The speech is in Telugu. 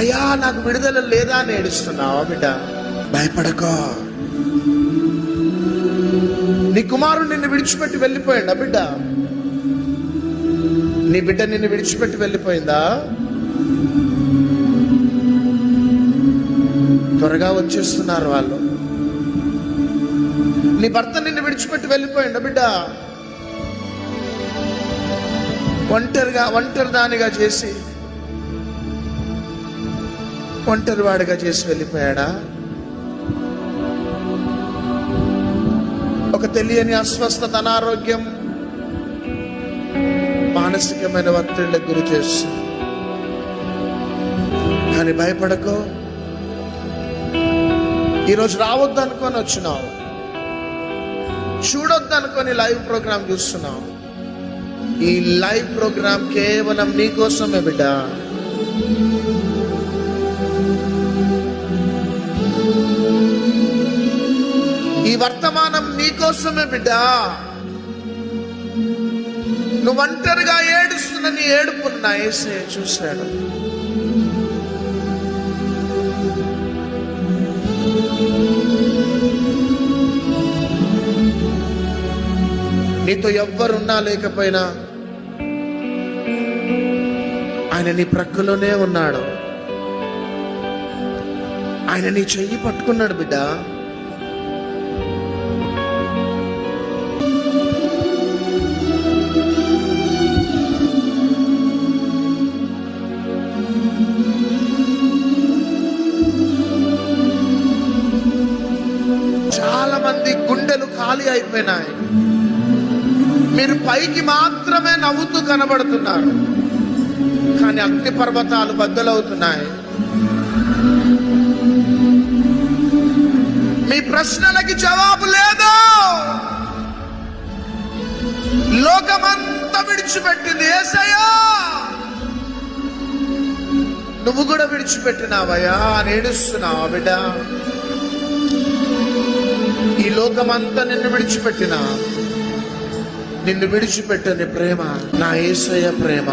అయ్యా నాకు విడుదల లేదా అని ఏడుస్తున్నావా బిడ్డ? భయపడకో. నీ కుమారుడు నిన్ను విడిచిపెట్టి వెళ్ళిపోయిందా బిడ్డ? నీ బిడ్డ నిన్ను విడిచిపెట్టి వెళ్ళిపోయిందా? త్వరగా వచ్చేస్తున్నారు వాళ్ళు. నీ భర్త నిన్ను విడిచిపెట్టి వెళ్ళిపోయిందా బిడ్డ? ఒంటరి దానిగా చేసి, ఒంటరి వాడిగా చేసి వెళ్ళిపోయాడా? ఒక తెలియని అస్వస్థత, అనారోగ్యం, మానసికమైన ఒత్తిడికి గురి చేస్తుంది. కానీ భయపడకో. ఈరోజు రావద్దు అనుకొని వచ్చినావు, చూడొద్దు అనుకొని లైవ్ ప్రోగ్రామ్ చూస్తున్నావు. ఈ లైవ్ ప్రోగ్రామ్ కేవలం నీకోసమే బిడ్డ. ఈ వర్తమానం నీకోసమే బిడ్డ. నువ్వు ఒంటరిగా ఏడుస్తున్న నీ ఏడుపున్న యేసే చూశాడు. నీతో ఎవ్వరున్నా లేకపోయినా ఆయన నీ ప్రక్కలోనే ఉన్నాడు. ఆయన నీ చెయ్యి పట్టుకున్నాడు బిడ్డ. చాలా మంది గుండెలు ఖాళీ అయిపోయినాయి. మీరు పైకి మాత్రమే నవ్వుతూ కనబడుతున్నారు, కానీ అగ్ని పర్వతాలు బద్దలవుతున్నాయి. మీ ప్రశ్నలకి జవాబు లేదు. లోకమంతా విడిచిపెట్టింది యేసయ్యా, నువ్వు కూడా విడిచిపెట్టినావయ్యా అని ఏడుస్తున్నావా బిడ్డ? ఈ లోకమంతా నిన్ను విడిచిపెట్టినా, నిన్ను విడిచిపెట్టని ప్రేమ నా యేసయ్య ప్రేమ.